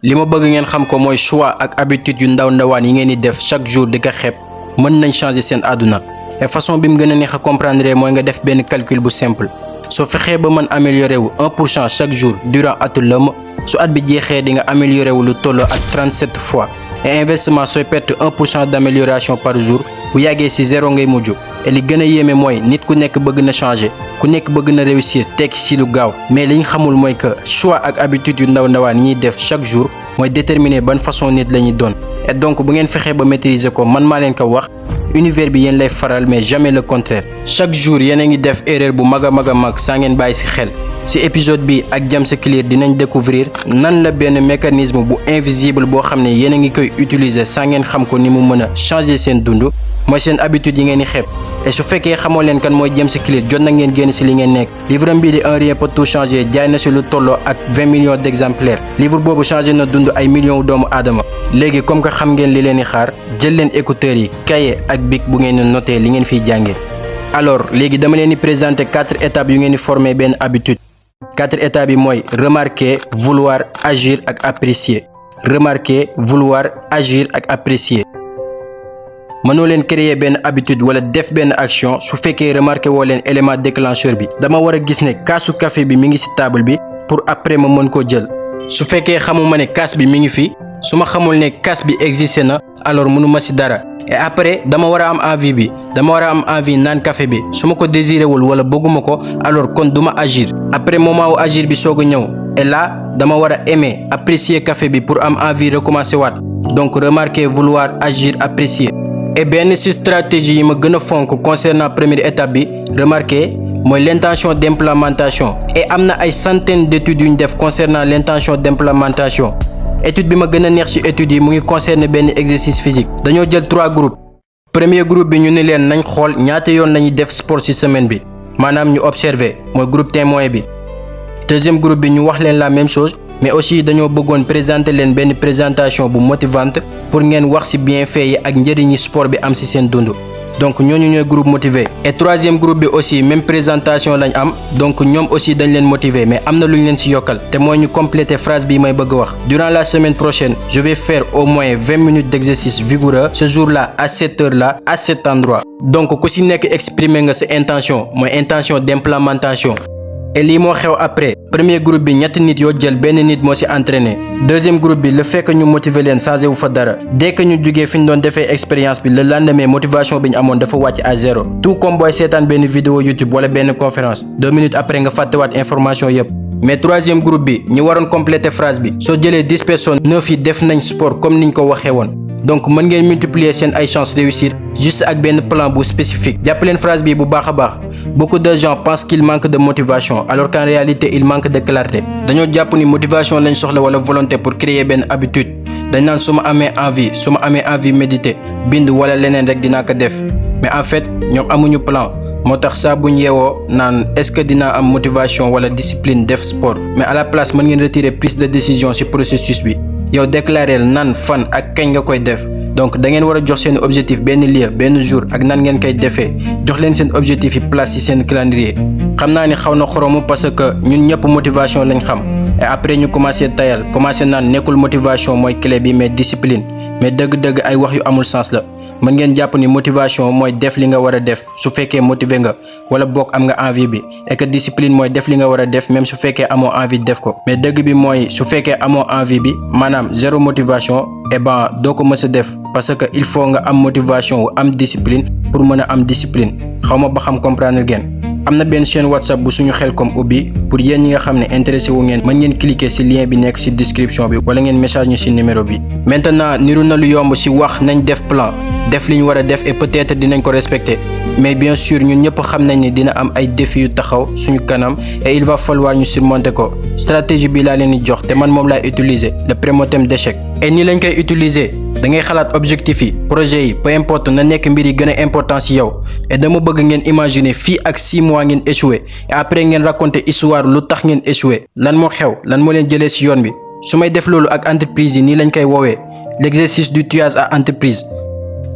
li ma bëgg ngeen xam ko mooy choix ak habitude yu ndaw ndawaan yi ngeen di def chaque jour di ko xeeb mën nañ changer seen àdduna et façon bi mu gën a neex a comprendre mooy nga def benn calcul bu simple soo fexee ba mën améliorer wu 1% chaque jour durant atu lëmm su at bi jeexee di nga améliorer wu lu tolloo ak 37 fois et inversement sooy perte 1% d'amélioration par jour bu yàggee ci zéro ngay mujj et li gën a yéeme mooy nit ku nekk bëgg na changer ku nekk bëgg na réussir tekki ci lu gaaw mais li ñu xamul mooy que choix ak habitude yu ndaw ndawaan yi ñuy def chaque jour mooy déterminer ban façon nit la ñuy doon et donc bu ngeen fexee ba maîtriser ko man maa leen ko wax univers bi yéen lay faral mais jamais le contraire chaque jour yéen a ngi def erreur bu mag a mag saa ngeen bàyyi ci xel ci épisode bi ak James Clear dinañ découvrir nan la benn mécanisme bu invisible boo xam ne yéen a ngi koy utiliser saa ngeen xam ko ni mu mën a changer seen dund mooy seen habitude yi ngeen di xeeb et su fekkee xamoo leen kan mooy James Clear jot na ngeen génn ci li ngeen nekk livre bii di Un rien peut tout changer jaay na ci lu tolloo ak 20 millions d'exemplaires livre boobu changé na dund ay millions doomu aadama léegi comme que xam ngeen li leen di xaar jël leen écouteurs yi cahier ak bic bu ngeen di noter li ngeen fiy jàngee alors léegi dama leen di présenter 4 étapes yu ngeen di former benn habitude 4 étapes yi mooy remarquer vouloir agir ak apprécier remarquer vouloir agir ak apprécier mënoo leen créer benn habitude wala def benn action su fekkee remarqué woo leen élément déclencheur bi dama war a gis ne kaasu café bi mi ngi ci table bi pour après ma mën koo jël su fekkee xamuma ne kaas bi mi ngi fi su ma xamul ne kaas bi existé na alors mënuma ci dara et après dama war a am envie bi dama war a am envie naan café bi su ma ko désiré wul wala bëgguma ko alors kon duma agir après moment wu agir bi soog a ñëw et là dama war a aimer apprécier café bi pour am envie recommencer waat donc remarquer vouloir agir apprécier et benn ci stratégie yi ma gën a fonk concernant première étape bi remarquer mooy l'intention d'implémentation et am na ay centaines d'études yu ñu def concernant l'intention d'implémentation étude bi ma gën a neex ci études yi mu ngi concerner benn exercice physique dañoo jël 3 groupes premier groupe bi ñu ni leen nañ xool ñaata yoon lañuy def sport ci semaine bi maanaam ñu observer mooy groupe témoin bi deuxième groupe bi ñu wax leen la même chose mais aussi dañoo bëggoon présenter leen benn présentation bu motivante pour ngeen wax ci bienfait yi ak njëriñi sport bi am ci seen dund donc ñooñu ñooy groupe motivé et troisième groupe bi aussi même présentation lañ am donc ñoom aussi dañ leen motiver mais am na lu ñu leen ci yokkal te mooy ñu compléter phrase bi may bëgg wax durant la semaine prochaine je vais faire au moins 20 minutes d'exercice vigoureux ce jour-là à cette heure-là à cet endroit donc ku ci nekk exprimer nga sa intention mooy intention d'implémentation et lii moo xew après premier groupe bi ñetti nit yoo jël benn nit moo ci entraîné deuxième groupe bi le fait que ñu motiver leen changé wu fa dara dès que ñu jugee fi ñu doon defee expérience bi le lendemain motivation bi ñu amoon dafa wàcc à zéro tout comme booy seetaan benn vidéo YouTube wala benn conférence 2 minutes après nga fàttewaat information yépp mais troisième groupe bi ñu waroon compléter phrase bi soo jëlee 10 personnes 9 yi def nañ sport comme niñ ko waxee woon donc mën ngeen multiplier seen ay chances réussir juste ak benn plan bu spécifique jàpp leen phrase bi bu baax a baax beaucoup de gens pensent qu'il manque de motivation alors qu'en réalité il manque de clarté dañoo jàpp ni motivation lañ soxla wala volonté pour créer benn habitude dañ naan su ma amee envie méditer bind wala leneen rek dinaa ko def mais en fait ñoom amuñu plan moo tax saa buñ yeewoo naan est-ce que dinaa am motivation wala discipline def sport mais à la place mën ngeen retirer prise de décision ci processus bi yow déclarer nan fan ak kañ nga koy def donc da ngeen war a jox seen objectif benn lieu benn jour ak nan ngeen koy defee jox leen seen objectif yi place ci seen calendrier xam naa ni xaw na xoromu parce que ñun ñëpp motivation lañ xam et après ñu commencé tayal commencé naan nekkul motivation mooy clé bi mais discipline mais dëgg-dëgg ay wax yu amul sens la mën ngeen jàpp ni motivation mooy def li nga war a def su fekkee motivé nga wala bokk am nga envie bi et que discipline mooy def li nga war a def même su fekkee amoo envie def ko mais dëgg bi mooy su fekkee amoo envie bi maanaam zéro motivation et ben doo ko mës a def parce que il faut nga am motivation wu am discipline pour mën a am discipline xawma ba xam comprendre ngeen am na benn chaîne WhatsApp bu suñu Xelcom ubbi pour yéen ñi nga xam ne intéressé wu ngeen mën ngeen cliquer ci lien bi nekk ci description bi wala ngeen message ñu ci numéro bi maintenant niru na lu yomb ci wax nañ def plan def li ñu war a def et peut-être dinañ ko respecter mais bien sûr ñun ñëpp xam nañ ni dina am ay défis yu taxaw suñu kanam et il va falloir ñu surmonter ko stratégie bi laa leen di jox te man moom laay utiliser le prémotem d'échec et ni lañ koy utiliser da ngay xalaat objectif yi projet yi peu importe na nekk mbir yi gën a important ci yow et dama bëgg ngeen imaginer fii ak 6 mois ngeen échoué et après ngeen raconter histoire lu tax ngeen échoué lan moo xew lan moo leen jëlee ci yoon bi su may def loolu ak entreprise yi nii lañ koy woowee l'exercice du tuage à entreprise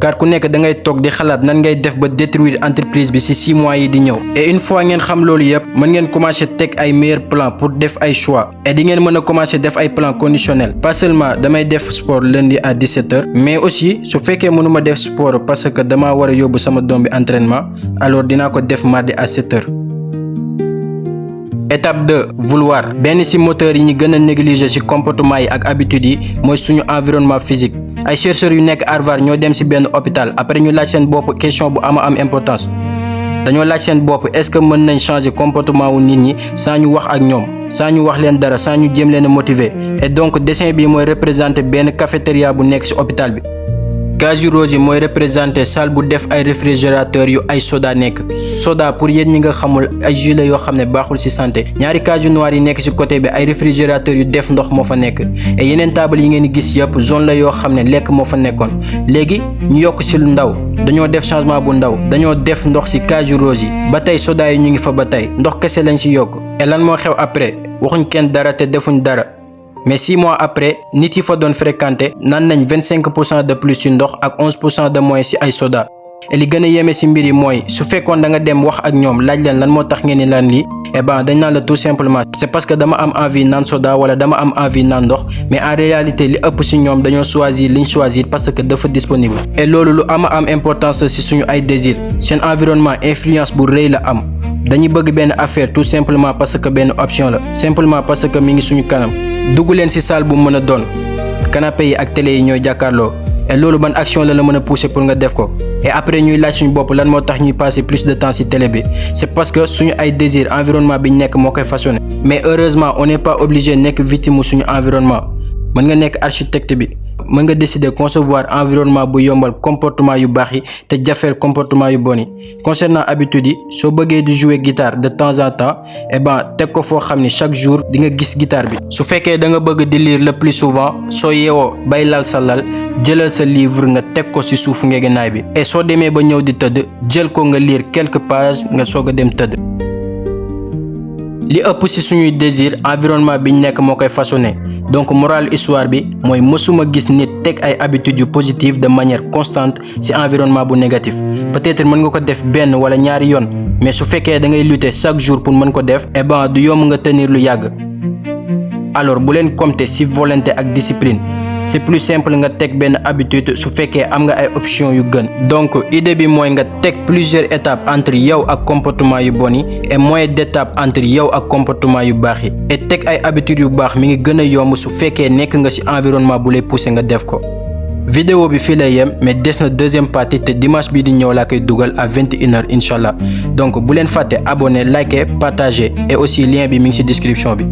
car ku nekk da ngay toog di xalaat nan ngay def ba détruire entreprise bi ci 6 mois yi di ñëw. Et une fois ngeen xam loolu yëpp mën ngeen commencer teg ay meilleurs plans pour def ay choix et di ngeen mën a commencer def ay plans conditionnels pas seulement damay def sport lundi à 17h mais aussi su fekkee mënuma def sport parce que dama war a yóbbu sama doom bi entraînement alors dinaa ko def mardi à 7h. Étape 2 vouloir benn ci moteur yi ñu gën a négliger ci comportement yi ak habitudes yi mooy suñu environnement physique. ay chercheurs yu nekk Harvard ñoo dem ci benn hôpital après ñu laaj seen bopp question bu am importance dañoo laaj seen bopp est-ce que mën nañ changer comportement wu nit ñi sans ñu wax ak ñoom sans ñu wax leen dara sans ñu jéem leen a motiver et donc dessin bi mooy représenter benn cafétéria bu nekk ci hôpital bi. case rose yi mooy représenter salle bu def ay réfrigérateur yu ay soda nekk soda pour yéen ñi nga xamul ay jus la yoo xam ne baaxul ci santé ñaari case noir yi nekk ci côté bi ay réfrigérateur yu def ndox moo fa nekk et yeneen table yi ngeen gis yëpp zone la yoo xam ne lekk moo fa nekkoon léegi ñu yokk ci lu ndaw dañoo def changement bu ndaw dañoo def ndox ci case rose yi ba tey soda yi ñu ngi fa ba tey ndox kese lañ ci yokk et lan moo xew après waxuñ kenn dara te defuñ dara. mais 6 mois après nit yi fa doon fréquenté naan nañ 25% de plus ci ndox ak 11% de moins ci ay soda et li gën a yéeme ci mbir yi mooy su fekkoon da nga dem wax ak ñoom laaj leen lan moo tax ngeen ni lan lii eh ben dañ naan la tout simplement c'est parce que dama am envie naan soda wala dama am envie naan ndox mais en réalité li ëpp ci ñoom dañoo choisir liñ choisir parce que dafa disponible. et loolu lu am importance ci suñu ay désir seen environnement influence bu rëy la am dañuy bëgg benn affaire tout simplement parce que benn option la simplement parce que mi ngi suñu kanam. dugg leen ci salle bu mën a doon canapé yi ak télé yi ñooy jàkkaarloo et loolu ban action la mën a pousser pour nga def ko et après ñuy laaj suñu bopp lan moo tax ñuy passer plus de temps ci télé bi c'est parce que suñu ay désir environnement bi ñu nekk moo koy façonné mais heureusement on n'est pas obligé nekk victime suñu environnement mën nga nekk architecte bi mën nga décider concevoir environnement bu yombal comportement yu baax yi te jafeel comportement yu bon yi concernant habitude yi soo bëggee di jouer guitare de temps en temps eh ben teg ko foo xam ni chaque jour di nga gis guitare bi su fekkee da nga bëgg di lire le plus souvent soo yeewoo bay lal sa lal jëlal sa livre nga teg ko ci suufu ngegenaay bi et soo demee ba ñëw di tëdd jël ko nga lire quelques pages nga soog a dem tëdd. li ëpp ci suñuy désir environnement bi ñu nekk moo koy façonné donc morale histoire bi mooy mësuma gis nit teg ay habitudes yu positives de manière constante ci environnement bu négatif peut-être mën nga ko def benn wala ñaari yoon mais su fekkee da ngay lutter chaque jour pour mën ko def eh ben du yomb nga tenir lu yàgg. alors bu leen compter ci volonté ak discipline c'est plus simple nga teg benn habitude su fekkee am nga ay options yu gën donc idée bi mooy nga teg plusieurs étapes entre yow ak comportement yu bon yi et moins d'étapes entre yow ak comportement yu baax yi et teg ay habitudes yu baax mi ngi gën a yomb su fekkee nekk nga ci environnement bu lay pousser nga def ko. vidéo bi fii lay yem mais des na deuxième partie te dimanche bii di ñëw laa koy dugal à 21h inchallah donc bu leen fàtte abonner liker partager et aussi lien bi mi ngi ci description bi.